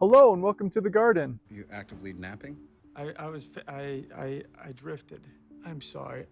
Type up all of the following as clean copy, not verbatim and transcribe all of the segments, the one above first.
Hello and welcome to the garden. Are you actively napping? I drifted. I'm sorry.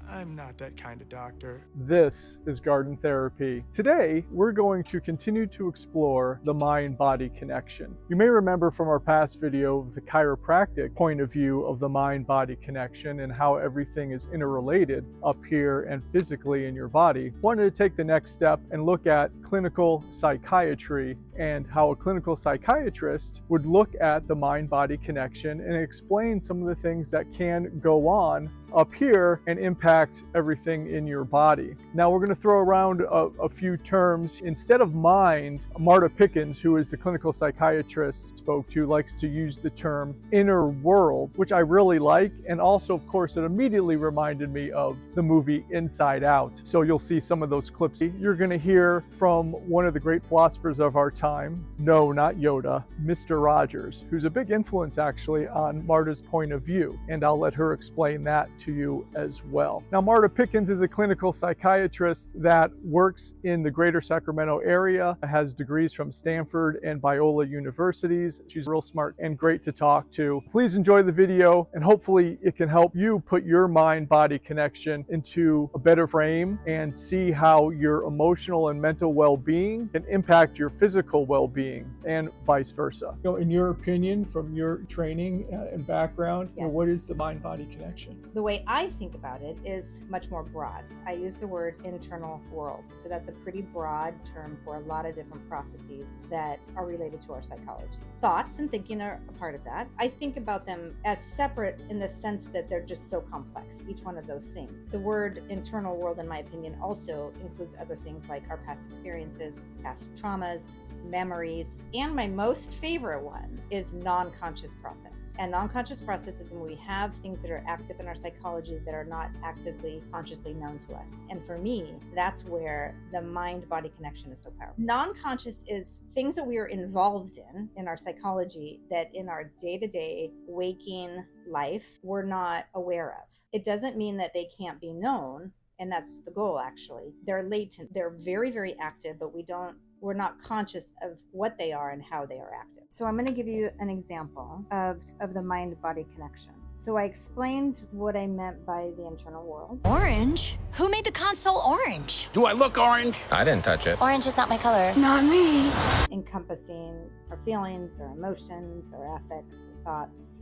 I'm not that kind of doctor. This is Garden Therapy. Today, we're going to continue to explore the mind-body connection. You may remember from our past video the chiropractic point of view of the mind-body connection and how everything is interrelated up here and physically in your body. Wanted to take the next step and look at clinical psychiatry and how a clinical psychiatrist would look at the mind-body connection and explain some of the things that can go on up here and impact everything in your body. Now we're going to throw around a few terms. Instead of mind, Marta Pickens, who is the clinical psychiatrist spoke to, likes to use the term inner world, which I really like. And also, of course, it immediately reminded me of the movie Inside Out. So you'll see some of those clips. You're going to hear from one of the great philosophers of our time. No, not Yoda, Mr. Rogers, who's a big influence actually on Marta's point of view. And I'll let her explain that to you as well. Now, Marta Pickens is a clinical psychiatrist that works in the greater Sacramento area, has degrees from Stanford and Biola universities. She's real smart and great to talk to. Please enjoy the video, and hopefully it can help you put your mind-body connection into a better frame and see how your emotional and mental well-being can impact your physical well-being and vice versa. In your opinion, from your training and background, Yes. What is the mind-body connection? The way I think about it is much more broad. I use the word internal world. So that's a pretty broad term for a lot of different processes that are related to our psychology. Thoughts and thinking are a part of that. I think about them as separate in the sense that they're just so complex, each one of those things. The word internal world, in my opinion, also includes other things like our past experiences, past traumas, memories, and my most favorite one is non-conscious process. And non-conscious process is when we have things that are active in our psychology that are not actively consciously known to us. And for me, that's where the mind-body connection is so powerful. Non-conscious is things that we are involved in our psychology that in our day-to-day waking life, we're not aware of. It doesn't mean that they can't be known. And that's the goal, actually. They're latent. They're very, very active, but we're not conscious of what they are and how they are active. So I'm going to give you an example of the mind-body connection. So I explained what I meant by the internal world. Orange? Who made the console orange? Do I look orange? I didn't touch it. Orange is not my color. Not me. Encompassing our feelings, our emotions, our affects, our thoughts.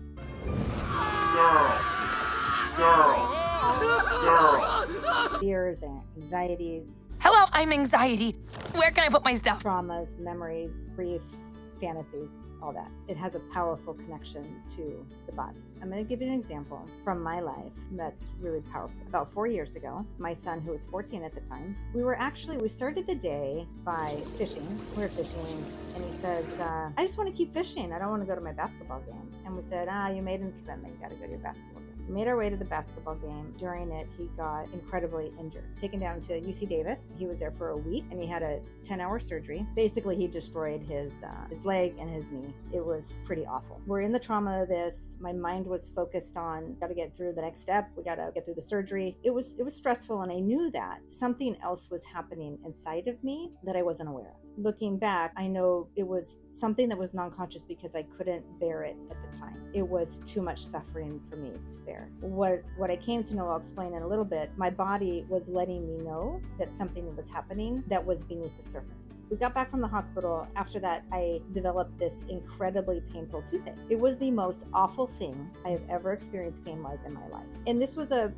Girl. Fears and anxieties. Hello, I'm anxiety. Where can I put my stuff? Traumas, memories, griefs, fantasies, all that. It has a powerful connection to the body. I'm going to give you an example from my life that's really powerful. About 4 years ago, my son, who was 14 at the time, we started the day by fishing. We were fishing, and he says, I just want to keep fishing. I don't want to go to my basketball game. And we said, you made a commitment. You got to go to your basketball game. We made our way to the basketball game. During it, he got incredibly injured. Taken down to UC Davis. He was there for a week, and he had a 10-hour surgery. Basically, he destroyed his leg and his knee. It was pretty awful. We're in the trauma of this. My mind was focused on, got to get through the next step. We got to get through the surgery. It was stressful, and I knew that something else was happening inside of me that I wasn't aware of. Looking back, I know it was something that was non-conscious because I couldn't bear it at the time. It was too much suffering for me to bear. What I came to know, I'll explain in a little bit, my body was letting me know that something was happening that was beneath the surface. We got back from the hospital. After that, I developed this incredibly painful toothache. It was the most awful thing I have ever experienced pain-wise in my life. And this was a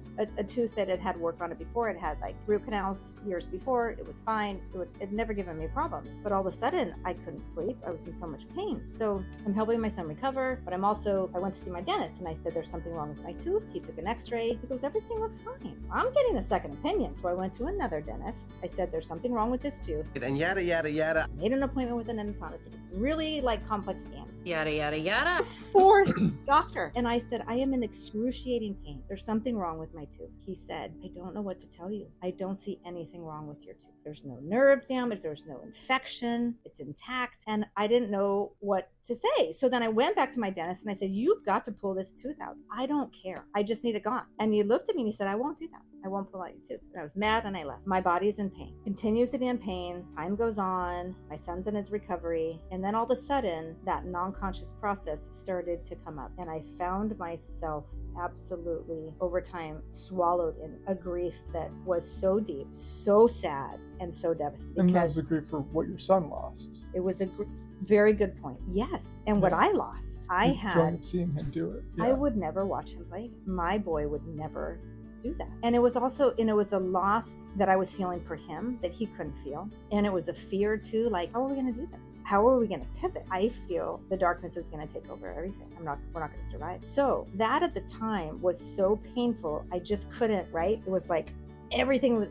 tooth that had work on it before. It had like root canals years before. It was fine. It had never given me problems. But all of a sudden, I couldn't sleep. I was in so much pain. So I'm helping my son recover, but I went to see my dentist, and I said, there's something wrong with my tooth. He took an x-ray. He goes, everything looks fine. I'm getting a second opinion. So I went to another dentist. I said, there's something wrong with this tooth. And yada, yada, yada. Made an appointment with an endodontist. Really complex scans. Yada, yada, yada. Fourth doctor. And I said, I am in excruciating pain. There's something wrong with my tooth. He said, I don't know what to tell you. I don't see anything wrong with your tooth. There's no nerve damage. There's no infection. It's intact. And I didn't know what to say. So then I went back to my dentist and I said, you've got to pull this tooth out. I don't care. I just need it gone. And he looked at me and he said, I won't do that. I won't pull out your tooth. And I was mad and I left. My body's in pain, continues to be in pain. Time goes on. My son's in his recovery. And then all of a sudden, that non-conscious process started to come up. And I found myself absolutely over time swallowed in a grief that was so deep, so sad, and so devastating. And that was the grief for what your son lost. It was a very good point. Yes. And what I lost, I The joy had, of seeing him do it. I would never watch him play again. My boy would never do that. And it was also, and it was a loss that I was feeling for him that he couldn't feel. And it was a fear too, like, how are we going to do this? How are we going to pivot? I feel the darkness is going to take over everything. we're not going to survive. So that at the time was so painful. I just couldn't, right? It was like, everything was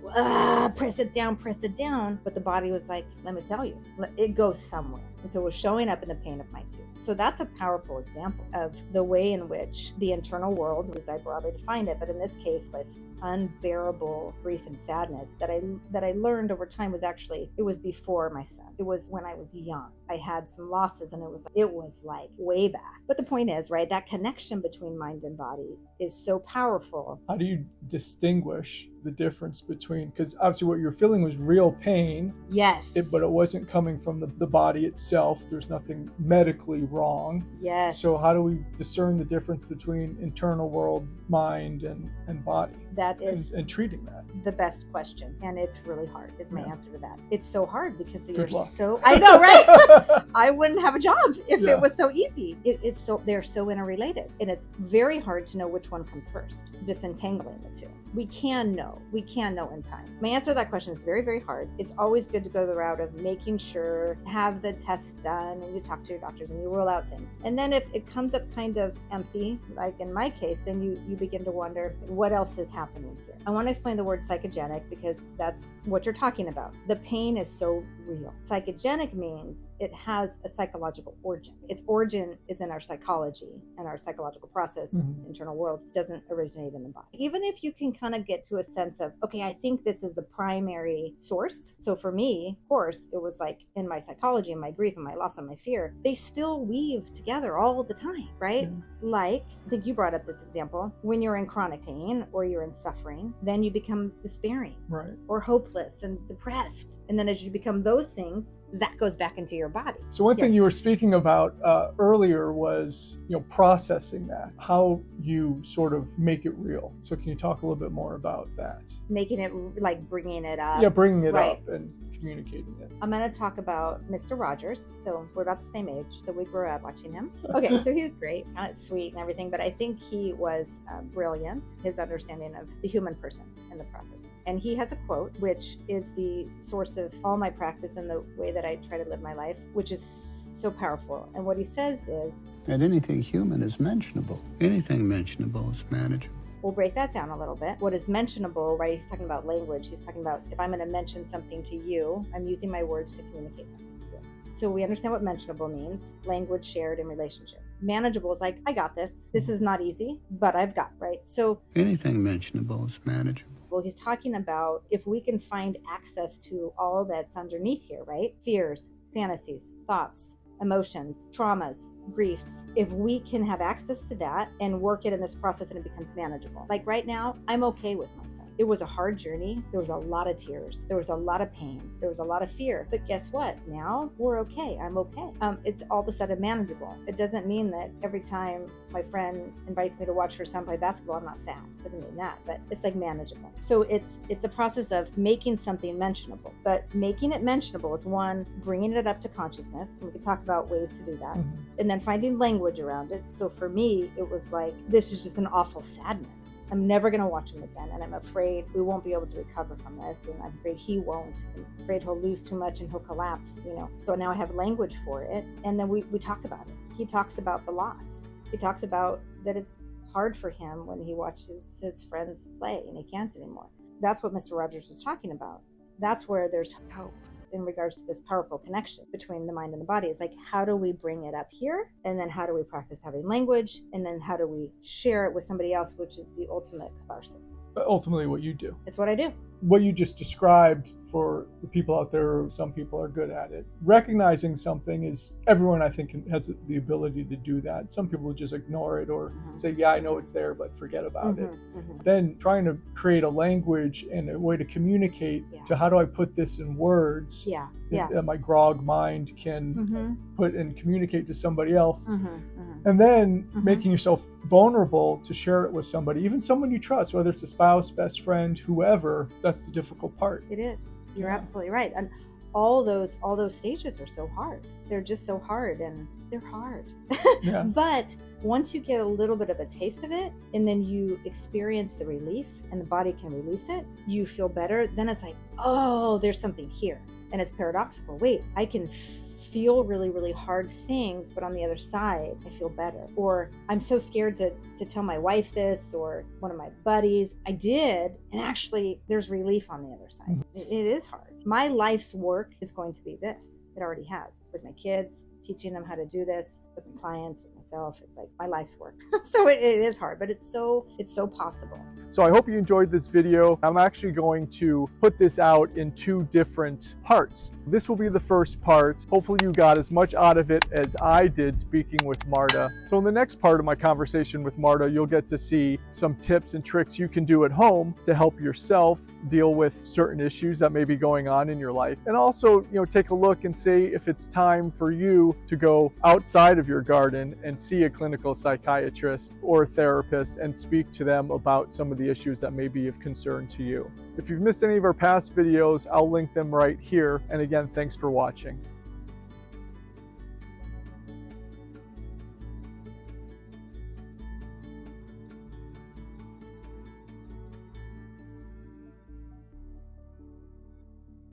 press it down, but the body was like, let me tell you, it goes somewhere. And so it was showing up in the pain of my tooth. So that's a powerful example of the way in which the internal world, as I broadly defined it, but in this case, this unbearable grief and sadness that I learned over time was actually, it was before my son. It was when I was young. I had some losses and it was like way back. But the point is, right, that connection between mind and body is so powerful. How do you distinguish the difference between, because obviously what you're feeling was real pain. Yes. But it wasn't coming from the body itself. There's nothing medically wrong. Yes. So how do we discern the difference between internal world, mind, and body? That is and treating that. The best question. And it's really hard is my answer to that. It's so hard because Good luck. I know, right? I wouldn't have a job if Yeah. it was so easy. It's so, they're so interrelated. And it's very hard to know which one comes first, disentangling the two. We can know in time. My answer to that question is very, very hard. It's always good to go the route of making sure, have the tests done, and you talk to your doctors and you rule out things. And then if it comes up kind of empty, like in my case, then you begin to wonder what else is happening here. I want to explain the word psychogenic because that's what you're talking about. The pain is so real. Psychogenic means it has a psychological origin. Its origin is in our psychology and our psychological process, internal world. It doesn't originate in the body. Even if you can kind of get to a sense of, okay, I think this is the primary source. So for me, of course, it was like in my psychology and my grief and my loss and my fear, they still weave together all the time, right? Yeah. Like, I think you brought up this example, when you're in chronic pain or you're in suffering, then you become despairing, right, or hopeless and depressed. And then as you become those things, that goes back into your body. So one thing Yes. you were speaking about earlier was, processing that, how you sort of make it real. So can you talk a little bit more about that? Making it, like bringing it up. Yeah, bringing it right. up and communicating it. I'm going to talk about Mr. Rogers. So we're about the same age. So we grew up watching him. Okay, so he was great, kind of sweet and everything, but I think he was brilliant, his understanding of the human person in the process. And he has a quote, which is the source of all my practice and the way that I try to live my life, which is so powerful. And what he says is, and anything human is mentionable. Anything mentionable is manageable. we'll break that down a little bit. What is mentionable, right? He's talking about language. He's talking about if I'm going to mention something to you, I'm using my words to communicate something to you. So we understand what mentionable means, language shared in relationship. Manageable is like, I got this. This is not easy, but I've got, right? So anything mentionable is manageable. well, he's talking about if we can find access to all that's underneath here, right? Fears, fantasies, thoughts, emotions, traumas, griefs. If we can have access to that and work it in this process and it becomes manageable. Like right now, I'm okay with my son. It was a hard journey. There was a lot of tears. There was a lot of pain. There was a lot of fear. But guess what? Now we're okay. I'm okay. It's all of a sudden manageable. It doesn't mean that every time my friend invites me to watch her son play basketball, I'm not sad. It doesn't mean that, but it's like manageable. So it's the process of making something mentionable. But making it mentionable is one, bringing it up to consciousness. We can talk about ways to do that. And then finding language around it. So for me, it was like, this is just an awful sadness. I'm never going to watch him again. And I'm afraid we won't be able to recover from this. And I'm afraid he won't. I'm afraid he'll lose too much and he'll collapse, So now I have language for it. And then we talk about it. He talks about the loss. He talks about that it's hard for him when he watches his friends play and he can't anymore. That's what Mr. Rogers was talking about. That's where there's hope in regards to this powerful connection between the mind and the body. It's like, how do we bring it up here? And then how do we practice having language? And then how do we share it with somebody else, which is the ultimate catharsis. ultimately what you do. It's what I do. What you just described for the people out there, some people are good at it. Recognizing something is, everyone I think has the ability to do that. Some people just ignore it or say, yeah, I know it's there, but forget about it. Then trying to create a language and a way to communicate to how do I put this in words that my grog mind can put and communicate to somebody else. And then making yourself vulnerable to share it with somebody, even someone you trust, whether it's a spouse, best friend, whoever. That's the difficult part. It is. You're absolutely right. And all those stages are so hard. They're just so hard, and they're hard. But once you get a little bit of a taste of it, and then you experience the relief and the body can release it, you feel better. Then it's like, oh, there's something here. And it's paradoxical. Wait, I can feel really, really hard things, but on the other side, I feel better. Or I'm so scared to tell my wife this or one of my buddies. I did, and actually there's relief on the other side. It is hard. My life's work is going to be this. It already has, with my kids, teaching them how to do this, with my clients, with myself. It's like my life's work. So it is hard, but it's so possible. So I hope you enjoyed this video. I'm actually going to put this out in 2 different parts. This will be the first part. Hopefully you got as much out of it as I did speaking with Marta. So in the next part of my conversation with Marta, you'll get to see some tips and tricks you can do at home to help yourself deal with certain issues that may be going on in your life. And also, take a look and see if it's time for you to go outside of your garden and see a clinical psychiatrist or a therapist and speak to them about some of the issues that may be of concern to you. If you've missed any of our past videos, I'll link them right here. And again, thanks for watching.